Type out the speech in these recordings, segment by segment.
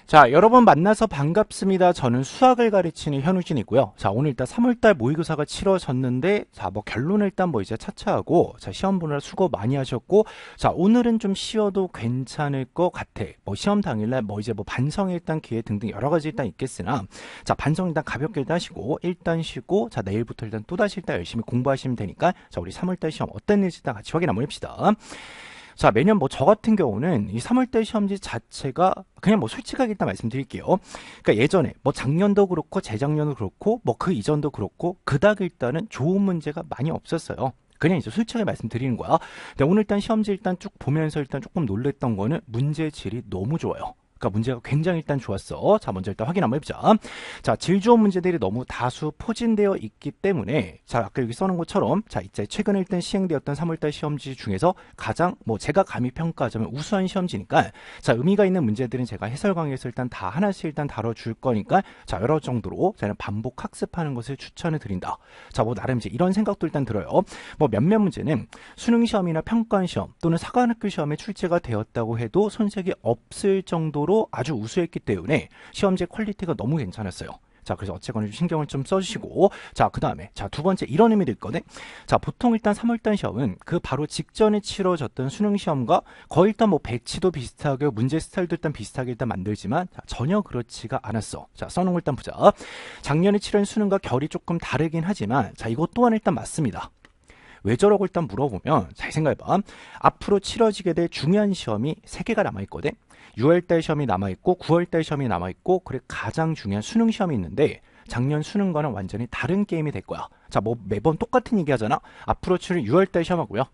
자, 여러분 만나서 반갑습니다. 저는 수학을 가르치는 현우진이고요. 자, 오늘 일단 3월달 모의고사가 치러졌는데, 자, 뭐 결론을 일단 뭐 이제 차차하고, 자, 시험 보느라 수고 많이 하셨고, 자, 오늘은 좀 쉬어도 괜찮을 것 같아. 뭐 시험 당일날 뭐 이제 뭐 반성에 일단 기회 등등 여러 가지 일단 있겠으나, 자, 반성 일단 가볍게 일단 하시고, 일단 쉬고, 자, 내일부터 일단 또다시 일단 열심히 공부하시면 되니까, 자, 우리 3월달 시험 어땠는지 일단 같이 확인 한번 해봅시다. 자, 매년 뭐 저 같은 경우는 이 3월달 시험지 자체가 그냥 뭐 솔직하게 일단 말씀드릴게요. 그러니까 예전에 뭐 작년도 그렇고 재작년도 그렇고 뭐 그 이전도 그렇고 그닥 일단은 좋은 문제가 많이 없었어요. 그냥 이제 솔직하게 말씀드리는 거야. 근데 오늘 일단 시험지 일단 쭉 보면서 일단 조금 놀랬던 거는 문제 질이 너무 좋아요. 그러니까 문제가 굉장히 일단 좋았어. 자, 먼저 일단 확인 한번 해보자. 자, 질 좋은 문제들이 너무 다수 포진되어 있기 때문에, 자, 아까 여기 써놓은 것처럼, 자, 이제 최근에 일단 시행되었던 3월달 시험지 중에서 가장 뭐 제가 감히 평가하자면 우수한 시험지니까, 자, 의미가 있는 문제들은 제가 해설 강의에서 일단 다 하나씩 일단 다뤄줄 거니까, 자, 여러 정도로 저는 반복 학습하는 것을 추천을 드린다. 자, 뭐 나름 이제 이런 생각도 일단 들어요. 뭐 몇몇 문제는 수능 시험이나 평가원 시험 또는 사관학교 시험에 출제가 되었다고 해도 손색이 없을 정도로 아주 우수했기 때문에 시험지 퀄리티가 너무 괜찮았어요. 자, 그래서 어쨌거나 좀 신경을 좀 써주시고, 자, 그 다음에, 자, 두 번째, 이런 의미도 있거든. 자, 보통 일단 3월달 시험은 그 바로 직전에 치러졌던 수능 시험과 거의 일단 뭐 배치도 비슷하게, 문제 스타일도 일단 비슷하게 일단 만들지만, 자, 전혀 그렇지가 않았어. 자, 써놓은 걸 일단 보자. 작년에 치른 수능과 결이 조금 다르긴 하지만, 자, 이것 또한 일단 맞습니다. 왜 저러고 일단 물어보면, 잘 생각해봐. 앞으로 치러지게 될 중요한 시험이 3개가 남아있거든. 6월달 시험이 남아있고 9월달 시험이 남아있고, 그리고 가장 중요한 수능 시험이 있는데 작년 수능과는 완전히 다른 게임이 될 거야. 자, 뭐 매번 똑같은 얘기 하잖아. 앞으로 치를 6월달 시험하고요.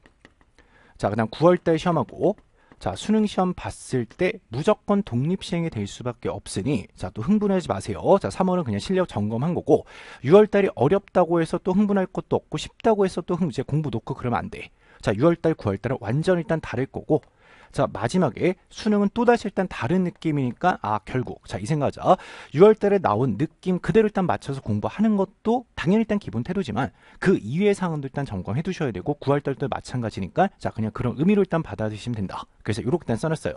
자, 그 다음 9월달 시험하고, 자, 수능 시험 봤을 때 무조건 독립 시행이 될 수밖에 없으니, 자, 또 흥분하지 마세요. 자, 3월은 그냥 실력 점검한 거고, 6월달이 어렵다고 해서 또 흥분할 것도 없고, 쉽다고 해서 또 이제 공부 놓고 그러면 안 돼. 자, 6월달, 9월달은 완전 일단 다를 거고, 자, 마지막에 수능은 또다시 일단 다른 느낌이니까, 아, 결국, 자, 이 생각하자. 6월달에 나온 느낌 그대로 일단 맞춰서 공부하는 것도 당연히 일단 기본 태도지만, 그 이외의 상황도 일단 점검해 두셔야 되고, 9월달도 마찬가지니까, 자, 그냥 그런 의미로 일단 받아주시면 된다. 그래서 이렇게 일단 써놨어요.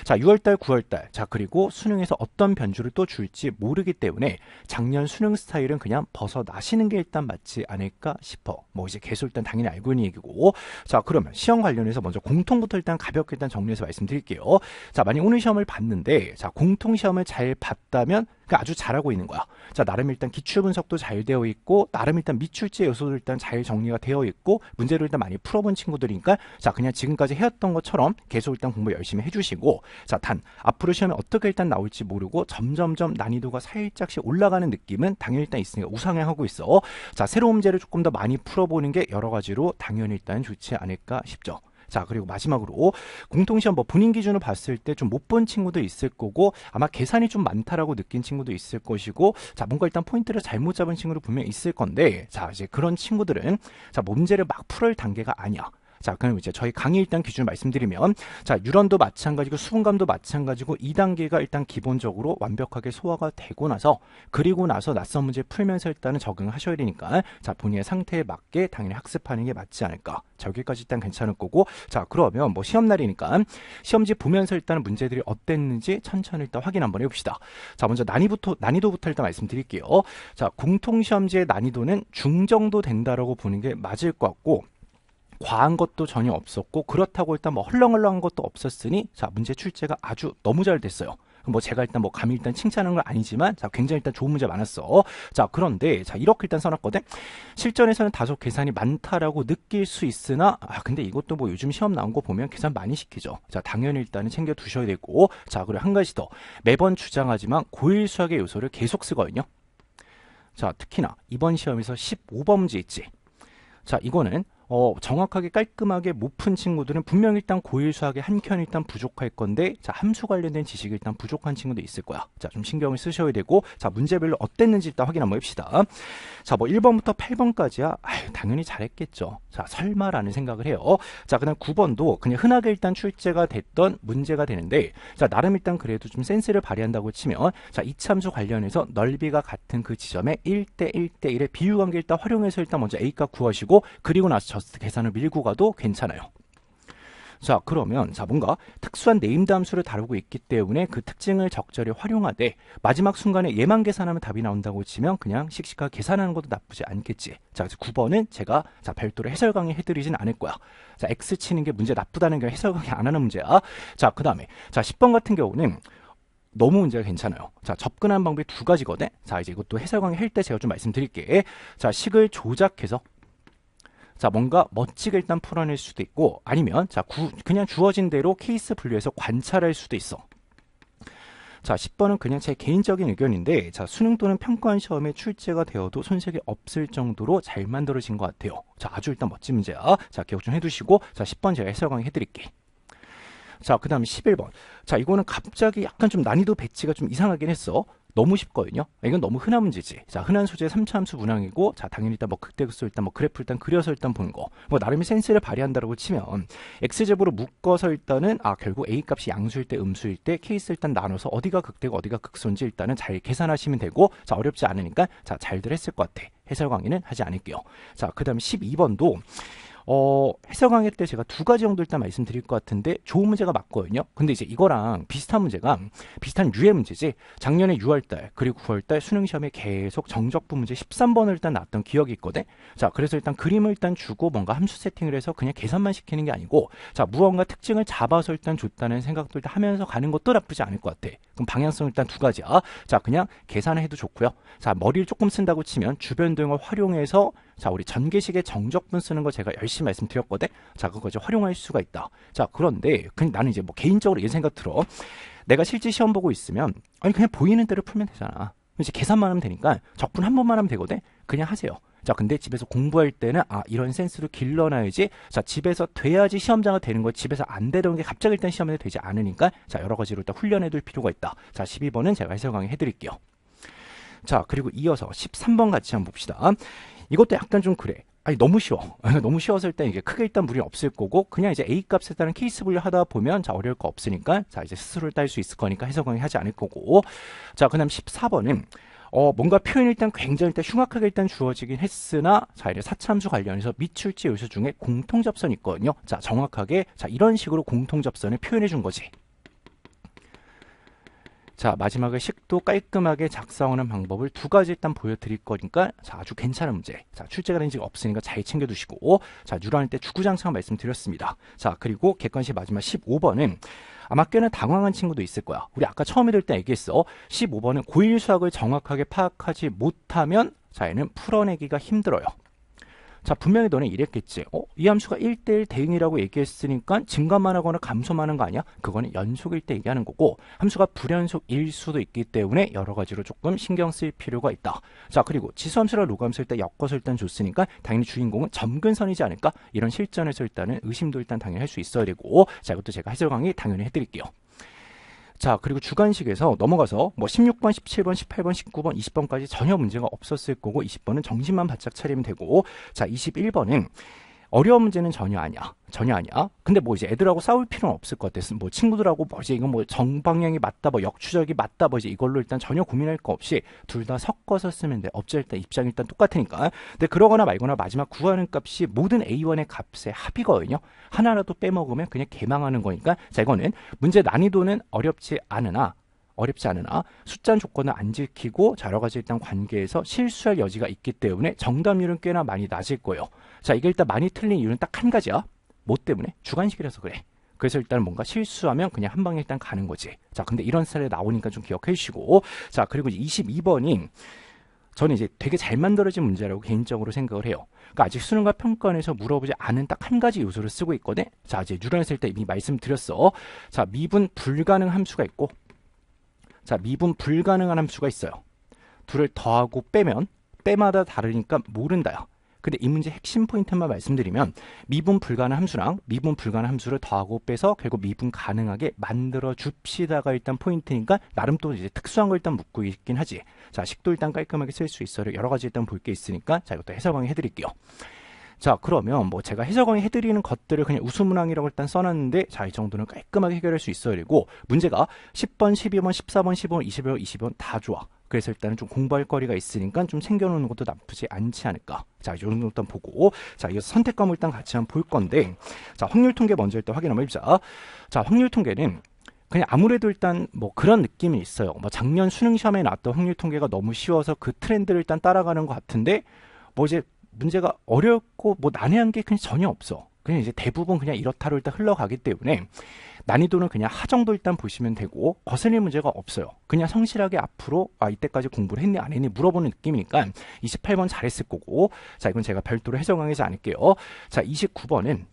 자, 6월달, 9월달. 자, 그리고 수능에서 어떤 변주를 또 줄지 모르기 때문에 작년 수능 스타일은 그냥 벗어나시는 게 일단 맞지 않을까 싶어. 뭐 이제 계속 일단 당연히 알고 있는 얘기고. 자, 그러면 시험 관련해서 먼저 공통부터 일단 가볍게 일단 정리해서 말씀드릴게요. 자, 만약 오늘 시험을 봤는데, 자, 공통 시험을 잘 봤다면 아주 잘하고 있는 거야. 자, 나름 일단 기출 분석도 잘 되어 있고, 나름 일단 미출제 요소도 일단 잘 정리가 되어 있고, 문제를 일단 많이 풀어본 친구들이니까, 자, 그냥 지금까지 해왔던 것처럼 계속 일단 공부 열심히 해주시고, 자, 단 앞으로 시험에 어떻게 일단 나올지 모르고 점점점 난이도가 살짝씩 올라가는 느낌은 당연히 일단 있으니까 우상향하고 있어. 자, 새로운 문제를 조금 더 많이 풀어보는 게 여러 가지로 당연히 일단 좋지 않을까 싶죠. 자, 그리고 마지막으로 공통시험 뭐 본인 기준으로 봤을 때 좀 못 본 친구도 있을 거고, 아마 계산이 좀 많다라고 느낀 친구도 있을 것이고, 자, 뭔가 일단 포인트를 잘못 잡은 친구도 분명히 있을 건데, 자, 이제 그런 친구들은, 자, 문제를 막 풀을 단계가 아니야. 자, 그럼 이제 저희 강의 일단 기준 말씀드리면, 자, 유런도 마찬가지고 수분감도 마찬가지고 2단계가 일단 기본적으로 완벽하게 소화가 되고 나서, 그리고 나서 낯선 문제 풀면서 일단은 적응을 하셔야 되니까, 자, 본인의 상태에 맞게 당연히 학습하는 게 맞지 않을까. 자, 여기까지 일단 괜찮을 거고, 자, 그러면 뭐 시험날이니까 시험지 보면서 일단은 문제들이 어땠는지 천천히 일단 확인 한번 해봅시다. 자, 먼저 난이도부터 일단 말씀드릴게요. 자, 공통시험지의 난이도는 중정도 된다라고 보는 게 맞을 것 같고, 과한 것도 전혀 없었고, 그렇다고 일단 뭐 헐렁헐렁한 것도 없었으니, 자, 문제 출제가 아주 너무 잘 됐어요. 뭐 제가 일단 뭐 감히 일단 칭찬하는 건 아니지만, 자, 굉장히 일단 좋은 문제 많았어. 자, 그런데 자, 이렇게 일단 써놨거든. 실전에서는 다소 계산이 많다라고 느낄 수 있으나, 아, 근데 이것도 뭐 요즘 시험 나온 거 보면 계산 많이 시키죠. 자, 당연히 일단은 챙겨 두셔야 되고, 자, 그리고 한 가지 더, 매번 주장하지만 고1 수학의 요소를 계속 쓰거든요. 자, 특히나 이번 시험에서 15번 문제 있지. 자, 이거는 정확하게 깔끔하게 못 푼 친구들은 분명 일단 고1 수학의 한 켠 일단 부족할 건데, 자, 함수 관련된 지식이 일단 부족한 친구도 있을 거야. 자, 좀 신경을 쓰셔야 되고, 자, 문제별로 어땠는지 일단 확인 한번 해봅시다. 자, 뭐 1번부터 8번까지야 아유, 당연히 잘했겠죠. 자, 설마라는 생각을 해요. 자, 그다음 9번도 그냥 흔하게 일단 출제가 됐던 문제가 되는데, 자, 나름 일단 그래도 좀 센스를 발휘한다고 치면, 자, 이참수 관련해서 넓이가 같은 그 지점에 1대 1대 1의 비율관계 일단 활용해서 일단 먼저 A값 구하시고, 그리고 나서 저스트 계산을 밀고 가도 괜찮아요. 자, 그러면 뭔가 특수한 네임드 함수를 다루고 있기 때문에 그 특징을 적절히 활용하되 마지막 순간에 얘만 계산하면 답이 나온다고 치면 그냥 씩씩하게 계산하는 것도 나쁘지 않겠지. 자, 그래서 9번은 제가 별도로 해설 강의 해드리진 않을 거야. 자, X 치는 게 문제 나쁘다는 게 해설 강의 안 하는 문제야. 자, 그 다음에 10번 같은 경우는 너무 문제가 괜찮아요. 자, 접근하는 방법이 두 가지거든. 자, 이제 이것도 해설 강의 할 때 제가 좀 말씀드릴게. 자, 식을 조작해서 뭔가 멋지게 일단 풀어낼 수도 있고, 아니면 그냥 주어진 대로 케이스 분류해서 관찰할 수도 있어. 자, 10번은 그냥 제 개인적인 의견인데, 수능 또는 평가원 시험에 출제가 되어도 손색이 없을 정도로 잘 만들어진 것 같아요. 자, 아주 일단 멋진 문제야. 자, 기억 좀 해두시고, 10번 제가 해설 강의 해드릴게. 자, 그 다음 11번. 자, 이거는 갑자기 약간 좀 난이도 배치가 좀 이상하긴 했어. 너무 쉽거든요. 이건 너무 흔한 문제지. 자, 흔한 소재의 3차 함수 문항이고, 당연히 일단 극대극소 일단 그래프 일단 그려서 일단 보는 거. 나름의 센스를 발휘한다라고 치면, X제곱으로 묶어서 일단은, 결국 A 값이 양수일 때 음수일 때 케이스 일단 나눠서 어디가 극대고 어디가 극소인지 일단은 잘 계산하시면 되고, 어렵지 않으니까, 잘들 했을 것 같아. 해설 강의는 하지 않을게요. 자, 그 다음 12번도, 해설 강의 때 제가 두 가지 정도 일단 말씀드릴 것 같은데 좋은 문제가 맞거든요. 근데 이제 이거랑 비슷한 문제가 비슷한 유의 문제지. 작년에 6월달 그리고 9월달 수능 시험에 계속 정적분 문제 13번을 일단 나왔던 기억이 있거든. 자, 그래서 일단 그림을 일단 주고 뭔가 함수 세팅을 해서 그냥 계산만 시키는 게 아니고, 무언가 특징을 잡아서 일단 줬다는 생각도 일단 하면서 가는 것도 나쁘지 않을 것 같아. 그럼 방향성 일단 두 가지야. 그냥 계산을 해도 좋고요. 머리를 조금 쓴다고 치면 주변 등을 활용해서 우리 전개식의 정적분 쓰는 거 제가 열심히 말씀드렸거든. 그거 이제 활용할 수가 있다. 그런데 그냥 나는 이제 개인적으로 이런 생각 들어. 내가 실제 시험 보고 있으면 그냥 보이는 대로 풀면 되잖아. 이제 계산만 하면 되니까 적분 한 번만 하면 되거든. 그냥 하세요. 근데 집에서 공부할 때는 이런 센스로 길러놔야지. 집에서 돼야지 시험장가 되는 거. 집에서 안 되던 게 갑자기 일단 시험에 되지 않으니까 여러 가지로 일단 훈련해둘 필요가 있다. 12번은 제가 해설 강의 해드릴게요. 자, 그리고 이어서 13번 같이 한번 봅시다. 이것도 약간 좀 그래. 너무 쉬워. 너무 쉬워서 일단 이게 크게 일단 무리 없을 거고, 그냥 이제 A 값에 따른 케이스 분류 하다 보면 어려울 거 없으니까 이제 스스로 딸 수 있을 거니까 해석 강의 하지 않을 거고. 자, 그다음 14번은 뭔가 표현이 일단 굉장히 일단 흉악하게 일단 주어지긴 했으나, 이제 사참수 관련해서 미출제 요소 중에 공통접선이 있거든요. 정확하게 이런 식으로 공통접선을 표현해 준 거지. 마지막에 식도 깔끔하게 작성하는 방법을 두 가지 일단 보여드릴 거니까 아주 괜찮은 문제. 출제가 된 적이 없으니까 잘 챙겨두시고, 유란할 때 주구장창 말씀드렸습니다. 그리고 객관식 마지막 15번은 아마 꽤나 당황한 친구도 있을 거야. 우리 아까 처음에 들 때 얘기했어. 15번은 고1 수학을 정확하게 파악하지 못하면 얘는 풀어내기가 힘들어요. 분명히 너네 이랬겠지. 이 함수가 1대1 대응이라고 얘기했으니까 증가만 하거나 감소만 하는 거 아니야? 그거는 연속일 때 얘기하는 거고, 함수가 불연속일 수도 있기 때문에 여러 가지로 조금 신경 쓸 필요가 있다. 그리고 지수함수랑 로그함수일 때 엮어서 일단 줬으니까 당연히 주인공은 점근선이지 않을까? 이런 실전에서 일단은 의심도 일단 당연히 할 수 있어야 되고, 이것도 제가 해설 강의 당연히 해드릴게요. 그리고 주관식에서 넘어가서 16번, 17번, 18번, 19번, 20번까지 전혀 문제가 없었을 거고, 20번은 정신만 바짝 차리면 되고, 21번은 어려운 문제는 전혀 아니야. 전혀 아니야. 근데 이제 애들하고 싸울 필요는 없을 것 같아. 친구들하고 이제 이건 정방향이 맞다, 역추적이 맞다, 이제 이걸로 일단 전혀 고민할 거 없이 둘 다 섞어서 쓰면 돼. 업체 일단 입장이 일단 똑같으니까. 근데 그러거나 말거나 마지막 구하는 값이 모든 A1의 값의 합이거든요. 하나라도 빼먹으면 그냥 개망하는 거니까. 이거는 문제 난이도는 어렵지 않으나 숫자 조건을 안 지키고 여러 가지 일단 관계에서 실수할 여지가 있기 때문에 정답률은 꽤나 많이 낮을 거예요. 이게 일단 많이 틀린 이유는 딱 한 가지야. 뭐 때문에? 주관식이라서 그래. 그래서 일단 뭔가 실수하면 그냥 한 방에 일단 가는 거지. 근데 이런 스타일이 나오니까 좀 기억해 주시고. 그리고 22번이 저는 이제 되게 잘 만들어진 문제라고 개인적으로 생각을 해요. 그러니까 아직 수능과 평가원에서 물어보지 않은 딱 한 가지 요소를 쓰고 있거든. 이제 뉴런했을 때 이미 말씀드렸어. 미분 불가능 함수가 있고, 미분 불가능한 함수가 있어요. 둘을 더하고 빼면 빼마다 다르니까 모른다요. 근데 이 문제 핵심 포인트만 말씀드리면 미분 불가능한 함수랑 미분 불가능한 함수를 더하고 빼서 결국 미분 가능하게 만들어 줍시다가 일단 포인트니까 나름 또 이제 특수한 걸 일단 묻고 있긴 하지. 식도 일단 깔끔하게 쓸 수 있어요. 여러 가지 일단 볼 게 있으니까 이것도 해설 강의 해드릴게요. 그러면 제가 해설 강의 해드리는 것들을 그냥 우수문항이라고 일단 써놨는데, 이 정도는 깔끔하게 해결할 수 있어야 되고, 문제가 10번, 12번, 14번, 15번, 21번, 22번 다 좋아. 그래서 일단은 좀 공부할 거리가 있으니까 좀 챙겨놓는 것도 나쁘지 않지 않을까. 자, 이 정도 일단 보고, 자, 이어서 선택 과목 일단 같이 한번 볼 건데, 자, 확률 통계 먼저 일단 확인 한번 해보자. 자, 확률 통계는 그냥 아무래도 일단 뭐 그런 느낌이 있어요. 뭐 작년 수능 시험에 나왔던 확률 통계가 너무 쉬워서 그 트렌드를 일단 따라가는 것 같은데, 뭐 이제 문제가 어렵고 뭐 난해한 게 그냥 전혀 없어. 그냥 이제 대부분 그냥 이렇다로 일단 흘러가기 때문에 난이도는 그냥 하 정도 일단 보시면 되고 거슬릴 문제가 없어요. 그냥 성실하게 앞으로 이때까지 공부를 했니 안 했니 물어보는 느낌이니까 28번 잘했을 거고, 자, 이건 제가 별도로 해석하지 않을게요. 자, 29번은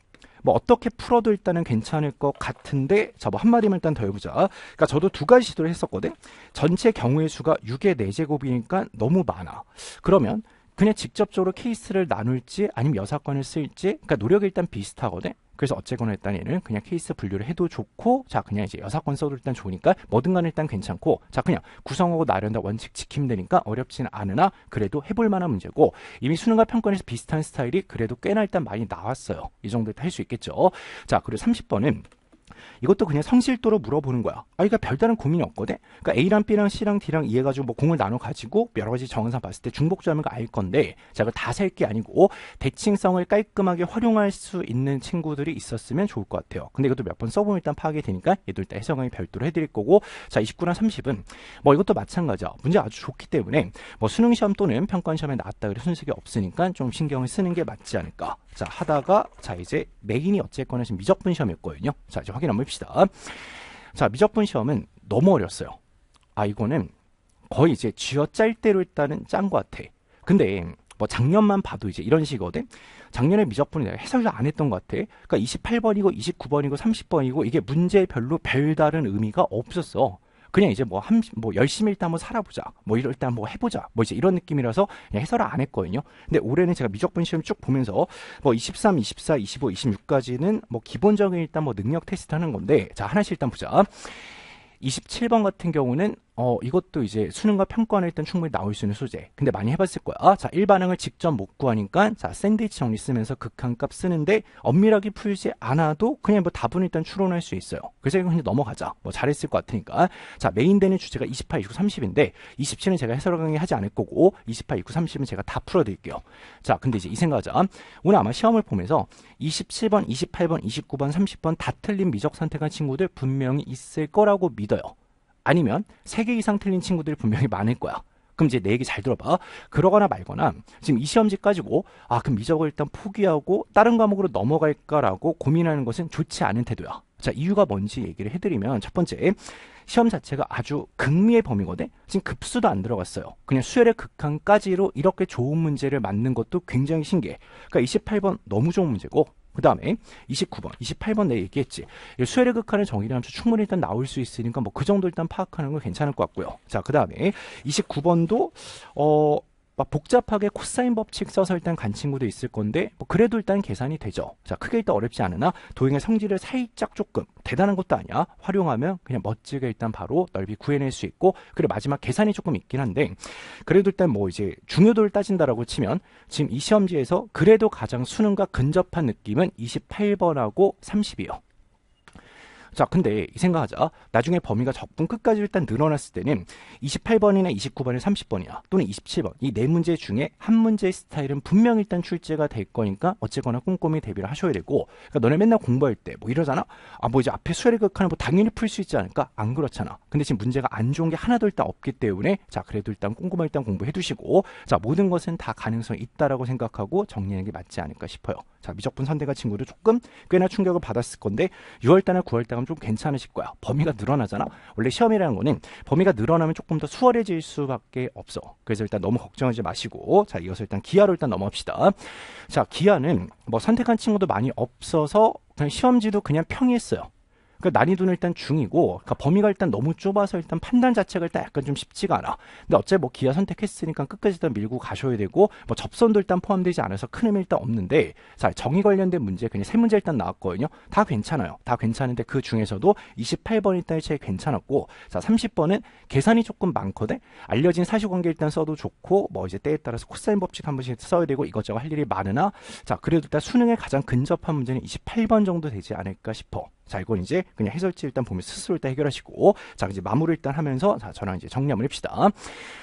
뭐 어떻게 풀어도 일단은 괜찮을 것 같은데, 자, 뭐 한마디만 일단 더 해보자. 그러니까 저도 두 가지 시도를 했었거든. 전체 경우의 수가 6의 4제곱이니까 너무 많아. 그러면 그냥 직접적으로 케이스를 나눌지 아니면 여사건을 쓸지, 그러니까 노력이 일단 비슷하거든. 그래서 어쨌거나 일단 얘는 그냥 케이스 분류를 해도 좋고, 자, 그냥 이제 여사건 써도 일단 좋으니까 뭐든 간에 일단 괜찮고, 자, 그냥 구성하고 나련다 원칙 지키면 되니까 어렵지는 않으나 그래도 해볼 만한 문제고, 이미 수능과 평가에서 비슷한 스타일이 그래도 꽤나 일단 많이 나왔어요. 이 정도 할 수 있겠죠. 자, 그리고 30번은 이것도 그냥 성실도로 물어보는 거야. 그러니까 별다른 고민이 없거든. 그러니까 A랑 B랑 C랑 D랑 이해가지고 뭐 공을 나눠 가지고 여러 가지 정황상 봤을 때 중복점을 알 건데, 자, 그걸 다 셀 게 아니고 대칭성을 깔끔하게 활용할 수 있는 친구들이 있었으면 좋을 것 같아요. 근데 이것도 몇 번 써보면 일단 파악이 되니까 얘도 일단 해석강의 별도로 해드릴 거고, 자, 29랑 30은 뭐 이것도 마찬가지야. 문제 아주 좋기 때문에 뭐 수능 시험 또는 평가 시험에 나왔다 그래 순식이 없으니까 좀 신경을 쓰는 게 맞지 않을까. 자, 하다가 자, 이제 메인이 어쨌거나 지금 미적분 시험이었거든요. 자, 이제 확인 한번 해봅시다. 자, 미적분 시험은 너무 어렸어요. 이거는 거의 이제 쥐어짤 대로 일단은 짠 것 같아. 근데 뭐 작년만 봐도 이제 이런 식이거든. 작년에 미적분이 내가 해설을 안 했던 것 같아. 그러니까 28번이고 29번이고 30번이고 이게 문제별로 별다른 의미가 없었어. 그냥 이제 뭐 열심히 일단 한번 살아보자, 뭐 일단 뭐 해보자, 뭐 이제 이런 느낌이라서 그냥 해설을 안 했거든요. 근데 올해는 제가 미적분 시험 쭉 보면서 뭐 23, 24, 25, 26까지는 뭐 기본적인 일단 뭐 능력 테스트 하는 건데, 자, 하나씩 일단 보자. 27번 같은 경우는 이것도 이제 수능과 평가는 일단 충분히 나올 수 있는 소재. 근데 많이 해봤을 거야. 자, 1반응을 직접 못 구하니까 자, 샌드위치 정리 쓰면서 극한값 쓰는데 엄밀하게 풀지 않아도 그냥 뭐 답은 일단 추론할 수 있어요. 그래서 이거 그냥 넘어가자. 뭐 잘했을 것 같으니까. 자, 메인 되는 주제가 28, 29, 30인데 27은 제가 해설 강의 하지 않을 거고 28, 29, 30은 제가 다 풀어드릴게요. 자, 근데 이제 이 생각하자. 오늘 아마 시험을 보면서 27번, 28번, 29번, 30번 다 틀린 미적 선택한 친구들 분명히 있을 거라고 믿어요. 아니면 3개 이상 틀린 친구들이 분명히 많을 거야. 그럼 이제 내 얘기 잘 들어봐. 그러거나 말거나 지금 이 시험지 가지고 그럼 미적을 일단 포기하고 다른 과목으로 넘어갈까라고 고민하는 것은 좋지 않은 태도야. 자, 이유가 뭔지 얘기를 해드리면, 첫 번째, 시험 자체가 아주 극미의 범위거든. 지금 급수도 안 들어갔어요. 그냥 수열의 극한까지로 이렇게 좋은 문제를 맞는 것도 굉장히 신기해. 그러니까 28번 너무 좋은 문제고, 그 다음에 29번, 28번 내가 얘기했지. 수열의 극한을 정의를 하면서 충분히 일단 나올 수 있으니까 뭐 그 정도 일단 파악하는 건 괜찮을 것 같고요. 자, 그 다음에 29번도 막 복잡하게 코사인 법칙 써서 일단 간 친구도 있을 건데 뭐 그래도 일단 계산이 되죠. 자, 크게 일단 어렵지 않으나 도형의 성질을 살짝 조금, 대단한 것도 아니야, 활용하면 그냥 멋지게 일단 바로 넓이 구해낼 수 있고, 그리고 마지막 계산이 조금 있긴 한데 그래도 일단 뭐 이제 중요도를 따진다라고 치면 지금 이 시험지에서 그래도 가장 수능과 근접한 느낌은 28번하고 30이에요. 자, 근데 이 생각하자. 나중에 범위가 적분 끝까지 일단 늘어났을 때는 28번이나 29번이나 30번이야 또는 27번 이 네 문제 중에 한 문제의 스타일은 분명 일단 출제가 될 거니까 어쨌거나 꼼꼼히 대비를 하셔야 되고, 그러니까 너네 맨날 공부할 때 뭐 이러잖아. 뭐 이제 앞에 수열의 극한을 뭐 당연히 풀 수 있지 않을까? 안 그렇잖아. 근데 지금 문제가 안 좋은 게 하나도 일단 없기 때문에 자, 그래도 일단 꼼꼼하게 일단 공부해 두시고, 자, 모든 것은 다 가능성이 있다라고 생각하고 정리하는 게 맞지 않을까 싶어요. 자, 미적분 선대가 친구도 조금 꽤나 충격을 받았을 건데 6월달이나 9월달 좀 괜찮으실 거야. 범위가 늘어나잖아. 원래 시험이라는 거는 범위가 늘어나면 조금 더 수월해질 수밖에 없어. 그래서 일단 너무 걱정하지 마시고, 자, 이어서 일단 기하로 일단 넘어갑시다. 자, 기하는 뭐 선택한 친구도 많이 없어서 그냥 시험지도 그냥 평이했어요. 그러니까 난이도는 일단 중이고, 그러니까 범위가 일단 너무 좁아서 일단 판단 자체가 일단 약간 좀 쉽지가 않아. 근데 어차피 뭐 기하 선택했으니까 끝까지 일단 밀고 가셔야 되고, 뭐 접선도 일단 포함되지 않아서 큰 의미 일단 없는데, 자, 정의 관련된 문제 그냥 3문제 일단 나왔거든요. 다 괜찮아요. 다 괜찮은데 그 중에서도 28번 일단 제일 괜찮았고, 자, 30번은 계산이 조금 많거든. 알려진 사실관계 일단 써도 좋고, 뭐 이제 때에 따라서 코사인 법칙 한 번씩 써야 되고 이것저것 할 일이 많으나, 자, 그래도 일단 수능에 가장 근접한 문제는 28번 정도 되지 않을까 싶어. 자, 이건 이제 그냥 해설지 일단 보면 스스로 일단 해결하시고, 자, 이제 마무리 일단 하면서, 자, 저랑 이제 정리 한번 해봅시다.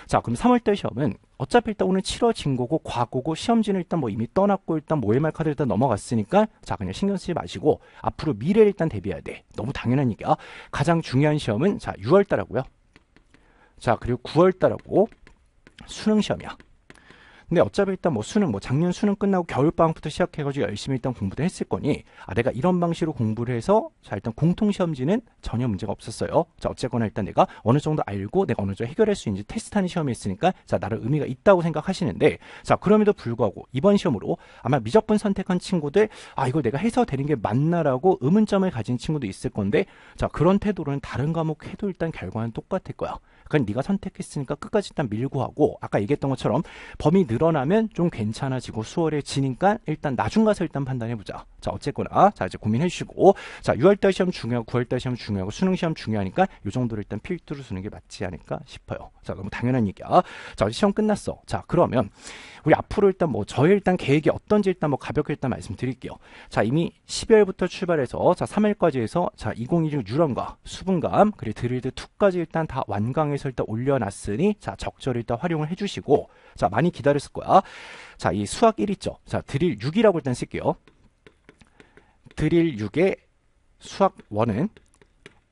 자, 그럼 3월달 시험은 어차피 일단 오늘 치러진 거고, 과거고, 시험지는 일단 뭐 이미 떠났고, 일단 뭐 OMR 카드 일단 넘어갔으니까, 자, 그냥 신경 쓰지 마시고, 앞으로 미래를 일단 대비해야 돼. 너무 당연한 얘기야. 가장 중요한 시험은, 자, 6월달 하고요. 자, 그리고 9월달 하고, 수능 시험이야. 근데 어차피 일단 뭐 수능, 뭐 작년 수능 끝나고 겨울방학부터 시작해가지고 열심히 일단 공부를 했을 거니, 내가 이런 방식으로 공부를 해서, 자, 일단 공통시험지는 전혀 문제가 없었어요. 자, 어쨌거나 일단 내가 어느 정도 알고 내가 어느 정도 해결할 수 있는지 테스트하는 시험이었으니까, 자, 나름 의미가 있다고 생각하시는데, 자, 그럼에도 불구하고 이번 시험으로 아마 미적분 선택한 친구들, 이걸 내가 해서 되는 게 맞나라고 의문점을 가진 친구도 있을 건데, 자, 그런 태도로는 다른 과목 해도 일단 결과는 똑같을 거야. 그러니까 네가 선택했으니까 끝까지 일단 밀고 하고, 아까 얘기했던 것처럼 범위 늘어나면 좀 괜찮아지고 수월해지니까 일단 나중 가서 일단 판단해보자. 자, 어쨌거나 자, 이제 고민해 주시고, 자, 6월달 시험 중요하고 9월달 시험 중요하고 수능 시험 중요하니까 이 정도로 일단 필두로 두는 게 맞지 않을까 싶어요. 자, 너무 당연한 얘기야. 자, 시험 끝났어. 자, 그러면 우리 앞으로 일단 뭐 저의 일단 계획이 어떤지 일단 뭐 가볍게 일단 말씀드릴게요. 자, 이미 12월부터 출발해서 자, 3월까지 해서 자, 2026 유런과 수분감 그리고 드릴드 2까지 일단 다 완강해서 일단 올려놨으니, 자, 적절히 일단 활용을 해주시고, 자, 많이 기다렸을 거야. 자, 이 수학 1 있죠. 자, 드릴 6이라고 일단 쓸게요. 드릴 6의 수학 1은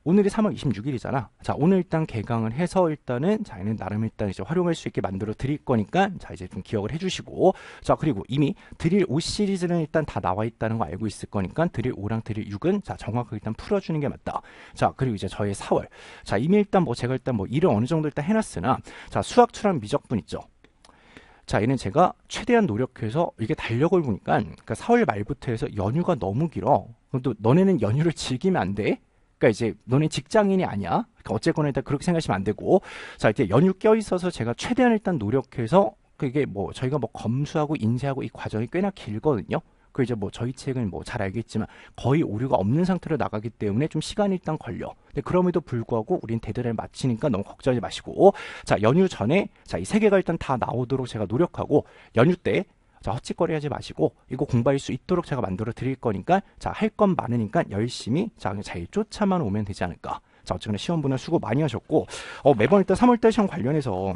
오늘이 3월 26일이잖아. 자, 오늘 일단 개강을 해서 일단은 자, 얘는 나름 일단 이제 활용할 수 있게 만들어 드릴 거니까, 자, 이제 좀 기억을 해주시고, 자, 그리고 이미 드릴 5 시리즈는 일단 다 나와 있다는 거 알고 있을 거니까 드릴 5랑 드릴 6은 자, 정확하게 일단 풀어주는 게 맞다. 자, 그리고 이제 저의 4월. 자, 이미 일단 뭐 제가 일단 뭐 일을 어느 정도 일단 해놨으나, 자, 수학 추랑 미적분 있죠. 자, 얘는 제가 최대한 노력해서 이게 달력을 보니까, 그러니까 4월 말부터 해서 연휴가 너무 길어. 또 너네는 연휴를 즐기면 안 돼. 그러니까 이제 너네 직장인이 아니야. 그러니까 어쨌거나 일단 그렇게 생각하시면 안 되고, 자, 이제 연휴 껴 있어서 제가 최대한 일단 노력해서, 그게 뭐 저희가 뭐 검수하고 인쇄하고 이 과정이 꽤나 길거든요. 그 이제 뭐 저희 책은 뭐 잘 알겠지만 거의 오류가 없는 상태로 나가기 때문에 좀 시간이 일단 걸려. 근데 그럼에도 불구하고 우린 데드라인을 마치니까 너무 걱정하지 마시고, 자, 연휴 전에 자, 이 세 개가 일단 다 나오도록 제가 노력하고, 연휴 때 자, 헛짓거리 하지 마시고 이거 공부할 수 있도록 제가 만들어 드릴 거니까, 자, 할 건 많으니까 열심히 자, 그냥 잘 쫓아만 오면 되지 않을까. 자, 어쨌거나 시험분은 수고 많이 하셨고, 매번 일단 3월달 시험 관련해서,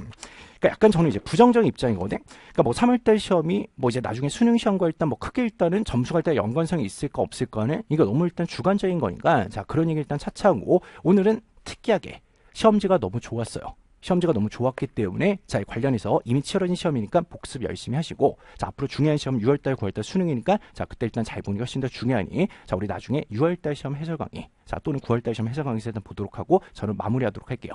그러니까 약간 저는 이제 부정적인 입장이거든. 그러니까 뭐 3월달 시험이 뭐 이제 나중에 수능 시험과 일단 뭐 크게 일단은 점수가 일단 연관성이 있을까 없을까는 이거 너무 일단 주관적인 거니까, 자, 그런 얘기 일단 차차하고, 오늘은 특이하게 시험지가 너무 좋았어요. 시험지가 너무 좋았기 때문에, 자, 관련해서 이미 치러진 시험이니까 복습 열심히 하시고, 자, 앞으로 중요한 시험 6월달 9월달 수능이니까, 자, 그때 일단 잘 보는 게 훨씬 더 중요하니, 자, 우리 나중에 6월달 시험 해설 강의, 자, 또는 9월달 시험 해설 강의에서 일단 보도록 하고 저는 마무리하도록 할게요.